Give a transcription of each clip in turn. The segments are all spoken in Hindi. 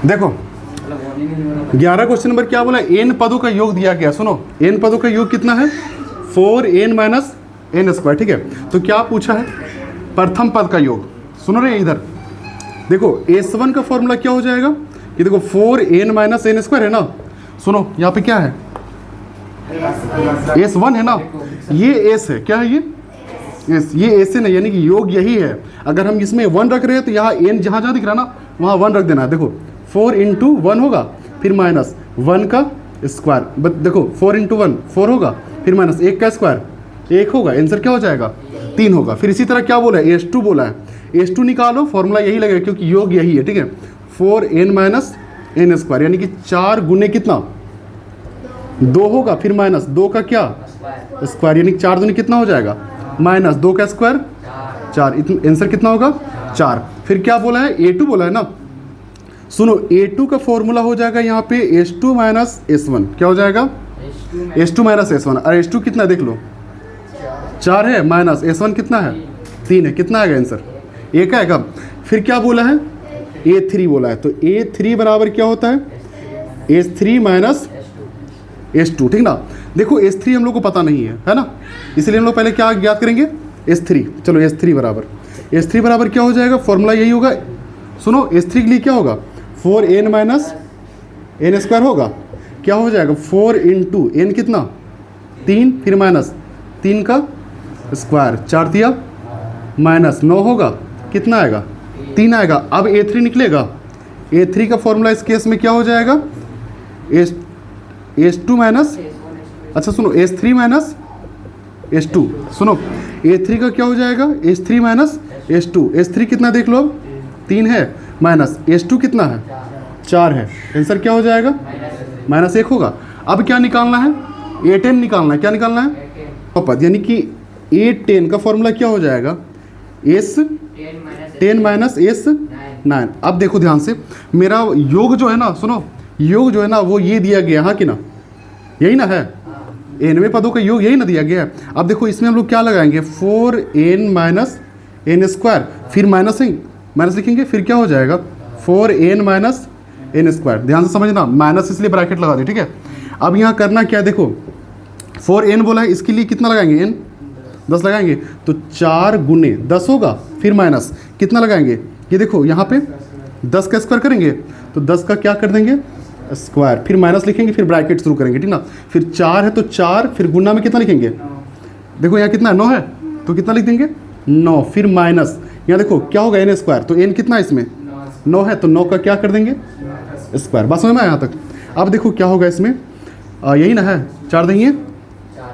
देखो 11 क्वेश्चन नंबर क्या बोला, एन पदों का योग दिया गया। सुनो, एन पदों का योग कितना है, 4n माइनस एन स्क्वायर। ठीक है, तो क्या पूछा है, प्रथम पद का योग। सुनो रे इधर देखो, S1 का फॉर्मूला क्या हो जाएगा, ये देखो 4n माइनस एन स्क्वायर है ना। सुनो यहाँ पे क्या है, S1 है ना, ये S है, क्या है ये S, ये S है, यानी कि योग यही है। अगर हम इसमें 1 रख रहे हैं तो यहाँ n जहाँ जहाँ दिख रहा है ना वहाँ 1 रख देना है। देखो 4 इंटू 1 होगा, फिर माइनस 1 का स्क्वायर। देखो 4 इंटू 1 4 होगा, फिर माइनस 1 का स्क्वायर 1 होगा। आंसर क्या हो जाएगा, 3 होगा। फिर इसी तरह क्या बोला है, S2 बोला है, S2 निकालो, फॉर्मूला यही लगेगा क्योंकि योग यही है। ठीक है, 4n माइनस एन स्क्वायर, यानी कि 4 गुने कितना 2 होगा, फिर माइनस 2 का क्या स्क्वायर, यानी 4 दूनी कितना हो जाएगा, माइनस 2 का स्क्वायर 4। आंसर कितना होगा 4। फिर क्या बोला है, A2 बोला है ना। सुनो A2 का फॉर्मूला हो जाएगा यहाँ पे S2 माइनस S1। क्या हो जाएगा, S2 माइनस S1। और S2 कितना देख लो 4 है, माइनस S1 कितना है 3 है। कितना आएगा आंसर, 1 आएगा। फिर क्या बोला है, A3 बोला है, तो A3 बराबर क्या होता है, S3 माइनस S2। ठीक ना, देखो S3 हम लोग को पता नहीं है ना, इसलिए हम लोग पहले क्या ज्ञात करेंगे, S3। चलो S3 बराबर क्या हो जाएगा, फॉर्मूला यही होगा। सुनो S3 के लिए क्या होगा, 4n माइनस एन स्क्वायर होगा, क्या हो जाएगा 4 इंटू एन कितना 3, फिर माइनस 3 का स्क्वायर 4 दिया, माइनस 9 होगा, कितना आएगा 3 आएगा। अब A3 निकलेगा, A3 का फॉर्मूला इस केस में क्या हो जाएगा, S2 माइनस, अच्छा सुनो S3 माइनस S2। सुनो A3 का क्या हो जाएगा, S3 माइनस S2। S3 कितना देख लो, अब 3 है, माइनस S2 कितना है 4 है। आंसर क्या हो जाएगा, माइनस 1 होगा। अब क्या निकालना है, A10 निकालना है। क्या निकालना है, पद, यानी कि A10 का फॉर्मूला क्या हो जाएगा, S10 माइनस S9। अब देखो ध्यान से, मेरा योग जो है ना, सुनो योग जो है ना वो ये दिया गया, हाँ कि ना, यही ना है, nवें पदों का योग यही ना दिया गया है। अब देखो इसमें हम लोग क्या लगाएंगे, 4n माइनस एन स्क्वायर, फिर माइनस लिखेंगे, फिर क्या हो जाएगा 4n माइनस एन स्क्वायर। ध्यान से समझना, माइनस इसलिए ब्रैकेट लगा दी। ठीक है, अब यहाँ करना क्या है, देखो 4n बोला है, इसके लिए कितना लगाएंगे, n 10 लगाएंगे, तो 4 गुने 10 होगा, फिर माइनस कितना लगाएंगे, ये देखो यहाँ पे 10 का स्क्वायर करेंगे, तो 10 का क्या कर देंगे स्क्वायर, फिर माइनस लिखेंगे, फिर ब्रैकेट शुरू करेंगे। ठीक ना, फिर 4 है तो 4, फिर गुना में कितना लिखेंगे, देखो यहाँ कितना है 9 है, तो कितना लिख देंगे 9, फिर माइनस यहाँ देखो क्या होगा एन स्क्वायर, तो एन कितना है इसमें 9 है, तो 9 का क्या कर देंगे स्क्वायर। बस समझ में यहाँ तक। अब देखो क्या होगा इसमें, यही ना है, 4 देंगे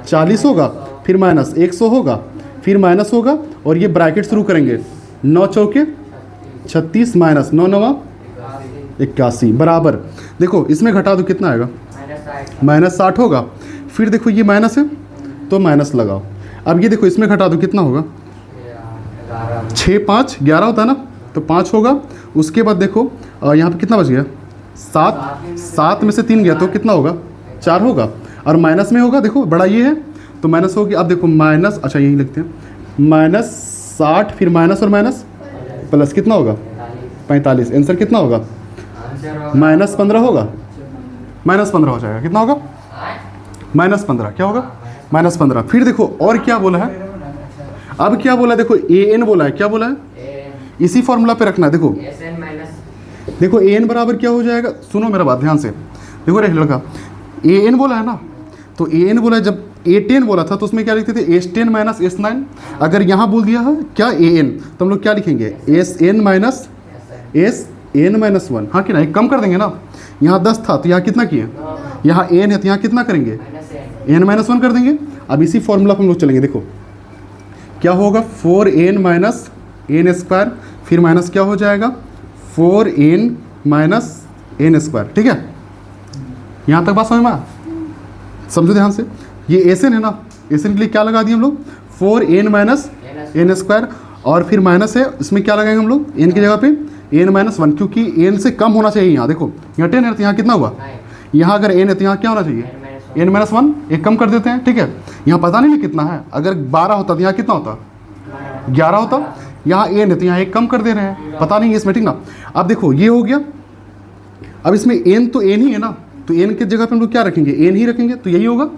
40 होगा, फिर माइनस 100 होगा, फिर माइनस होगा, और ये ब्रैकेट शुरू करेंगे, 9 चौके 36 माइनस 9 9 81 बराबर। देखो इसमें घटा दो कितना आएगा, माइनस 60 होगा। फिर देखो ये माइनस है तो माइनस लगाओ। अब ये देखो इसमें घटा दो कितना होगा, 6 5 11 होता है ना, तो 5 होगा। उसके बाद देखो यहाँ पे कितना बच गया, 7 में से 3 गया तो कितना होगा 4 होगा, और माइनस में होगा, देखो बड़ा ये है तो माइनस होगी। अब देखो माइनस, अच्छा यही लिखते हैं, माइनस 60, फिर माइनस और माइनस प्लस कितना होगा 45। आंसर कितना होगा, माइनस 15 होगा, माइनस 15 हो जाएगा। कितना होगा माइनस 15, क्या होगा माइनस 15। फिर देखो और क्या बोला है, अब क्या बोला है, देखो an बोला है, क्या बोला है, इसी फॉर्मूला पे रखना है। देखो an बराबर क्या हो जाएगा, सुनो मेरा बात ध्यान से, देखो रे लड़का, an बोला है ना, तो an बोला है, जब A10 बोला था तो उसमें क्या लिखते थे, S10 माइनस S9। अगर यहाँ बोल दिया है क्या an, तो हम लोग क्या लिखेंगे, SN माइनस SN माइनस 1, हाँ कि ना, एक कम कर देंगे ना, यहाँ 10 था तो यहाँ कितना किए, यहाँ n है तो यहाँ कितना करेंगे, n माइनस 1 कर देंगे। अब इसी फॉर्मूला पर हम लोग चलेंगे, देखो क्या होगा, 4n माइनस एन स्क्वायर, फिर माइनस क्या हो जाएगा 4n माइनस एन स्क्वायर। ठीक है, यहाँ तक बात समझ में, समझो ध्यान से। ये एसएन है ना, एसएन के लिए क्या लगा दिए हम लोग, 4n माइनस एन स्क्वायर, और फिर माइनस है, इसमें क्या लगाएंगे हम लोग, n की जगह पे n माइनस 1, क्योंकि n से कम होना चाहिए। यहाँ देखो यहाँ 10 है तो यहाँ कितना हुआ, यहाँ अगर n है तो यहाँ क्या होना चाहिए n माइनस 1, एक कम कर देते हैं। ठीक है, यहाँ पता नहीं कितना है, अगर 12 होता तो यहाँ कितना होता 11 होता, यहाँ n है तो यहाँ एक कम कर दे रहे हैं, पता नहीं इसमें। ठीक ना, अब देखो ये हो गया अब इसमें n तो n ही है ना, तो n की जगह पे हम लोग क्या रखेंगे, n ही रखेंगे, तो यही होगा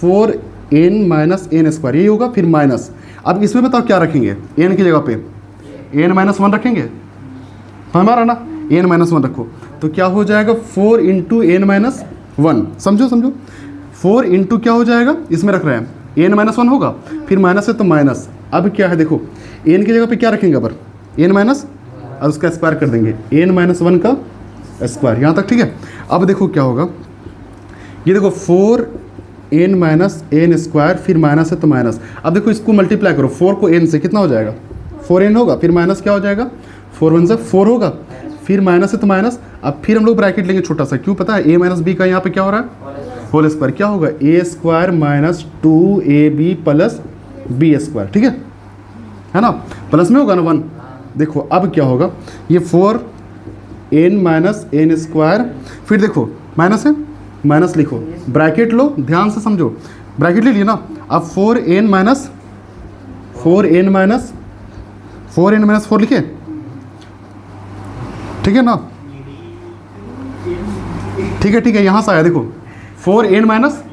4n माइनस एन स्क्वायर, यही होगा। फिर माइनस, अब इसमें बताओ क्या रखेंगे, n की जगह पे n माइनस 1 रखेंगे, हमारा ना n माइनस 1 रखो, तो क्या हो जाएगा 4 इंटू एन माइनस 1, समझो समझो, 4 इंटू क्या हो जाएगा, इसमें रख रहे हैं n माइनस 1 होगा, फिर माइनस है तो माइनस, अब क्या है देखो n की जगह पे क्या रखेंगे, अबर n माइनस, और उसका स्क्वायर कर देंगे n माइनस 1 का स्क्वायर, यहाँ तक ठीक है। अब देखो क्या होगा, ये देखो 4n माइनस एन स्क्वायर, फिर माइनस है तो माइनस, अब देखो इसको मल्टीप्लाई करो, 4 को n से कितना हो जाएगा 4n होगा, फिर माइनस क्या हो जाएगा 4 1 से 4 होगा, फिर माइनस है तो माइनस, अब फिर हम लोग ब्रैकेट लेंगे छोटा सा, क्यों पता है a माइनस बी का यहाँ पे क्या हो रहा है होल स्क्वायर, क्या होगा a square minus 2ab plus b square, ठीक है ना, प्लस में होगा ना 1। देखो अब क्या होगा, ये 4n माइनस एन स्क्वायर, फिर देखो माइनस है, माइनस लिखो, ब्रैकेट लो, ध्यान से समझो, ब्रैकेट ले लिए ना, अब 4n माइनस 4 लिखे, ठीक है ना, ठीक है, यहाँ से आया देखो 4n माइनस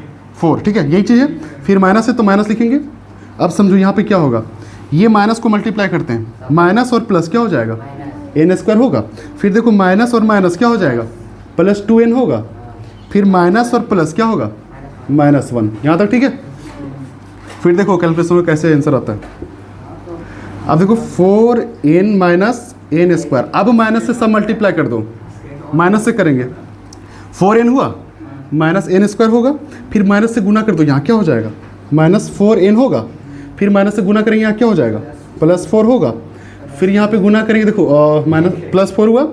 4, ठीक है, यही चीज़ है, फिर माइनस है तो माइनस लिखेंगे। अब समझो यहाँ पे क्या होगा, ये माइनस को मल्टीप्लाई करते हैं, माइनस और प्लस क्या हो जाएगा एन स्क्वायर होगा, फिर देखो माइनस और माइनस क्या हो जाएगा प्लस 2n होगा, फिर माइनस और प्लस क्या होगा माइनस 1, यहाँ तक ठीक है। फिर देखो कैलकुलेशन में कैसे आंसर आता है, अब देखो 4n माइनस एन स्क्वायर, अब माइनस से सब मल्टीप्लाई कर दो, माइनस से करेंगे 4n हुआ माइनस एन स्क्वायर होगा, फिर माइनस से गुना कर दो, यहाँ क्या हो जाएगा माइनस 4n होगा, फिर माइनस से गुना करेंगे, यहाँ क्या हो जाएगा प्लस 4 होगा, फिर यहाँ पे गुना करेंगे, देखो माइनस प्लस 4 हुआ,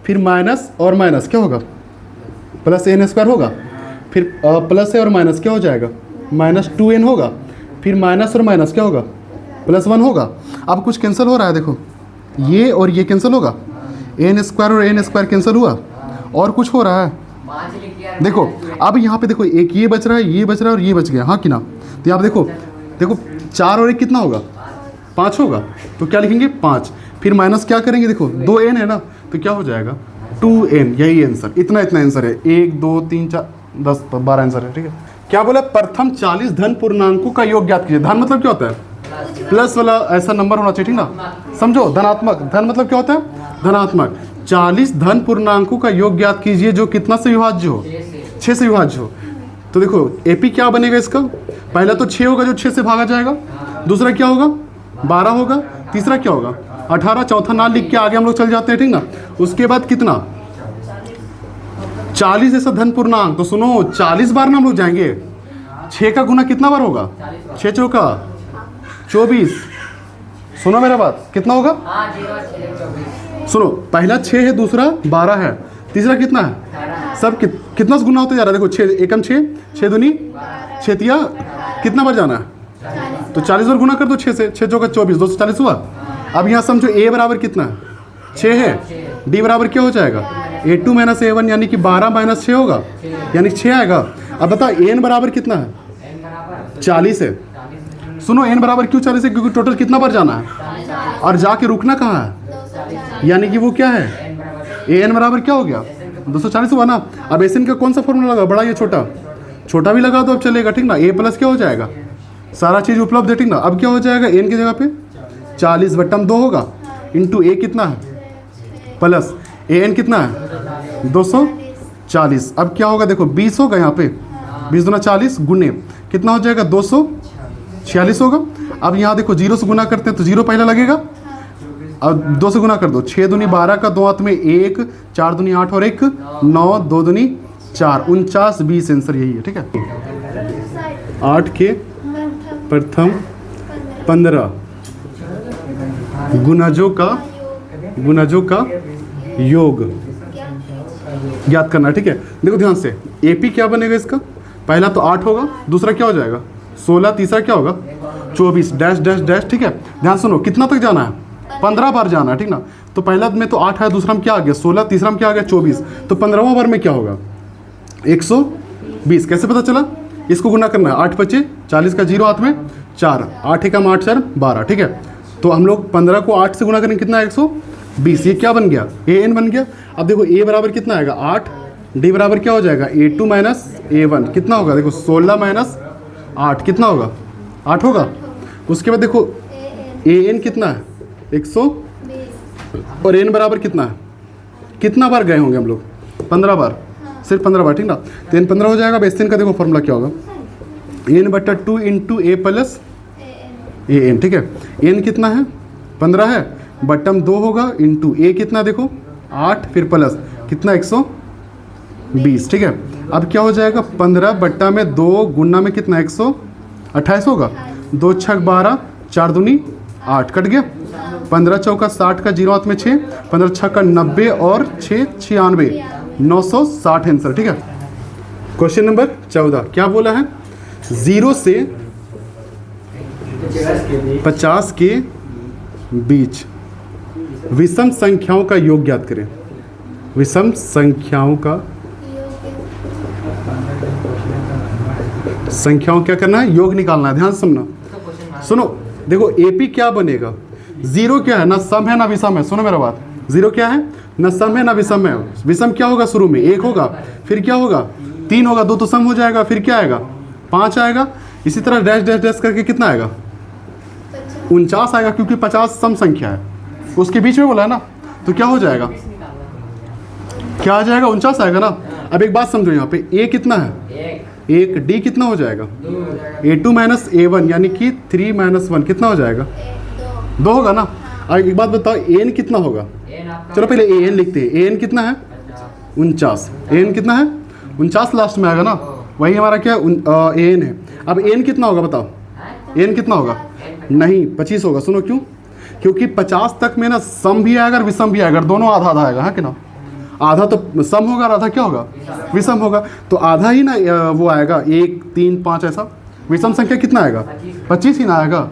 फिर माइनस और माइनस क्या होगा प्लस एन स्क्वायर होगा, फिर प्लस है और माइनस क्या हो जाएगा माइनस 2n होगा, फिर माइनस और माइनस क्या होगा प्लस 1 होगा। अब कुछ कैंसिल हो रहा है, देखो ये और ये कैंसिल होगा, एन स्क्वायर और एन स्क्वायर कैंसिल हुआ, और कुछ हो रहा है देखो, अब यहाँ पे देखो एक ये बच रहा है, ये बच रहा है और ये बच गया, हाँ कि ना, तो यहाँ पे देखो 4 और 1 कितना होगा 5 होगा, तो क्या लिखेंगे 5, फिर माइनस क्या करेंगे, देखो 2n है ना, तो क्या हो जाएगा 2n, यही आंसर, इतना आंसर है, 1 2 3 4 10 12 आंसर है, ठीक है। क्या बोला, प्रथम 40 धन पूर्णांकों का योग ज्ञात कीजिए। धन मतलब क्या होता है प्लस वाला ऐसा नंबर होना चाहिए, ठीक ना, समझो, धनात्मक, धन मतलब क्या होता है धनात्मक। 40 धन पूर्णांकों का योग ज्ञात कीजिए जो कितना से विभाज्य हो 6 से विभाज्य हो। तो देखो एपी क्या बनेगा इसका, पहला तो 6 होगा जो 6 से भागा जाएगा, दूसरा क्या होगा 12 होगा, तीसरा क्या होगा 18, चौथा ना लिख के आगे हम लोग चल जाते हैं, ठीक ना। उसके बाद कितना 40 ऐसा धन पूर्णांक, तो सुनो 40 बार ना हम लोग जाएंगे, 6 का गुना कितना बार होगा 6 चौका 24, सुनो मेरा बात, कितना होगा सुनो, पहला 6 है, दूसरा 12 है, तीसरा कितना है सब कितना गुना होते जा रहा है, देखो 6 एकम 6, 6 दूनी 6 तिया, कितना बार जाना है तो 40 बार गुना कर दो 6 से, 6 चौका 24, 240 हुआ। अब यहाँ समझो a बराबर कितना है 6 है, d बराबर क्या हो जाएगा a2 माइनस a1, यानी कि 12 माइनस 6 होगा, यानी 6 आएगा। अब बता n बराबर कितना है 40 है, सुनो n बराबर क्यों 40 है, क्योंकि टोटल कितना बार जाना है और जाके रुकना कहाँ है, यानी कि वो क्या है an बराबर क्या हो गया 240 हुआ ना। अब एस का कौन सा फॉर्मूला लगा, बड़ा या छोटा, छोटा भी लगा तो अब चलेगा, ठीक ना। a प्लस क्या हो जाएगा, सारा चीज़ उपलब्ध है, ठीक ना। अब क्या हो जाएगा n की जगह पे 40 बट्टम 2 होगा, इंटू a कितना है प्लस an कितना है 240। अब क्या होगा देखो 20 होगा यहाँ पे, 20 दूना 40 गुने कितना हो जाएगा 246 होगा। अब यहाँ देखो 0 से गुना करते हैं तो 0 पहला लगेगा, अब 2 से गुना कर दो, 6 दूनी 12 का 2 हाथ में 1, 4 दूनी 8 और 1 9, 2 दूनी 4, 49 20 आंसर यही है, ठीक है। 8 के प्रथम 15 गुणजों का योग ज्ञात करना, ठीक है। देखो ध्यान से एपी क्या बनेगा इसका, पहला तो 8 होगा, दूसरा क्या हो जाएगा 16, तीसरा क्या होगा 24 डैश डैश डैश, ठीक है। ध्यान सुनो कितना तक जाना है 15 बार जाना है, ठीक ना। तो पहला में तो 8 है, दूसरा में क्या आ गया 16, तीसरा में क्या आ गया 24, तो 15वां बार में क्या होगा 120। कैसे पता चला, इसको गुना करना है 8 25 40 का 0 हाथ में 4, 8 एकम 8 4 12, ठीक है। तो हम लोग 15 को 8 से गुना करेंगे कितना 120, 20। ये क्या बन गया, ए एन बन गया। अब देखो ए बराबर कितना आएगा 8, डी बराबर क्या हो जाएगा A2 माइनस A1 कितना होगा, देखो 16 माइनस 8 कितना होगा 8 होगा। उसके बाद देखो ए एन कितना है 120 और एन बराबर कितना है, कितना बार गए होंगे हम लोग 15 बार, सिर्फ 15 बार, ठीक ना। तो एन 15 हो जाएगा। बेस एन का देखो फॉर्मूला क्या होगा, एन बटा 2 into A plus A N, ठीक है। एन कितना है 15 है, बटम 2 होगा इंटू ए कितना देखो 8 फिर प्लस कितना 120, ठीक है। अब क्या हो जाएगा 15 बट्टा में 2 गुना में कितना 128 होगा, 2 छक 12 4 दूनी 8 कट गया, 15 चौका 60 का 0 हाथ में 6, 15 छक का 90 और 6 96 960 आंसर, ठीक है। क्वेश्चन नंबर 14 क्या बोला है, 0 से 50 के बीच विषम संख्याओं का योग ज्ञात करें। विषम संख्याओं का क्या करना है, योग निकालना है, ध्यान से सुनना। सुनो देखो एपी क्या बनेगा, 0 क्या है ना सम है ना विषम है, सुनो मेरा बात, 0 क्या है ना सम है ना विषम है। विषम क्या होगा शुरू में 1 होगा, फिर क्या होगा 3 होगा, 2 तो सम हो जाएगा, फिर क्या आएगा 5 आएगा, इसी तरह डैश डैश डैश करके कितना आएगा 49 आएगा, क्योंकि 50 सम संख्या है, उसके बीच में बोला है ना, तो क्या हो जाएगा, क्या आ जाएगा 49 आएगा ना। अब एक बात समझो, यहाँ पे ए कितना है 1, डी कितना हो जाएगा A2 माइनस A1 यानी कि 3 माइनस 1 कितना हो जाएगा 2 होगा ना। अब एक बात बताओ एन कितना होगा, चलो पहले एन लिखते हैं, एन कितना है 49, एन कितना है 49 लास्ट में आएगा ना, वही हमारा क्या एन है। अब एन कितना होगा बताओ, एन कितना होगा नहीं 25 होगा, सुनो क्यों, क्योंकि 50 तक में ना सम भी आएगा और विषम भी आएगा, दोनों आधा आधा आएगा, हाँ कि ना, आधा तो सम होगा और आधा क्या होगा विषम होगा, तो आधा ही ना वो आएगा 1 3 5 ऐसा, विषम संख्या कितना आएगा 25 ही ना आएगा।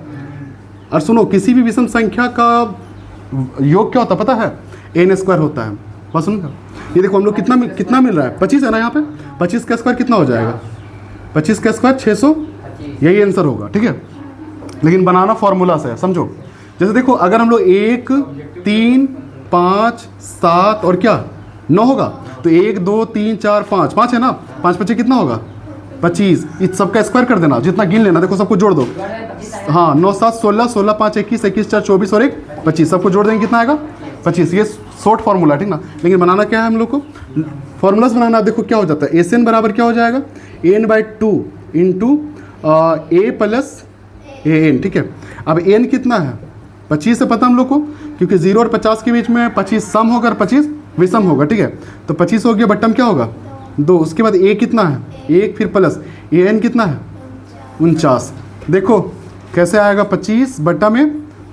और सुनो किसी भी विषम संख्या का योग क्या होता है पता है, n स्क्वायर होता है, बस सुनो ये देखो हम लोग कितना मिल रहा है 25 है ना, यहाँ पे 25 का स्क्वायर कितना हो जाएगा 25 का स्क्वायर 600, यही आंसर होगा, ठीक है। लेकिन बनाना फॉर्मूला से है, समझो। जैसे देखो अगर हम लोग 1 3 5 7 और क्या 9 होगा, तो 1 2 3 4 5 5 है ना, 5 5 कितना होगा 25, इस सबका स्क्वायर कर देना, जितना गिन लेना, देखो सबको जोड़ दो, हाँ 9 7 16 16 5 21 21 4 24 और 1 25, सबको जोड़ देंगे कितना आएगा 25। ये शॉर्ट फार्मूला, ठीक ना। लेकिन बनाना क्या है हम लोग को, फॉर्मूलास बनाना। देखो क्या हो जाता है, एस एन बराबर क्या हो जाएगा n/2 into A plus A N, ठीक है। अब एन कितना है 25 से पता हम लोग को, क्योंकि 0 और 50 के बीच में 25 सम होगा और 25 विषम होगा, ठीक है। तो 25 हो गया, बट्टम क्या होगा 2, उसके बाद ए कितना है 1 फिर प्लस ए एन कितना है 49। देखो कैसे आएगा 25 बट्टा में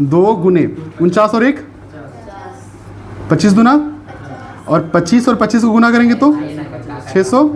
2 गुने 49 और 1 25 दूना, और 25 और 25 को गुना करेंगे तो 625।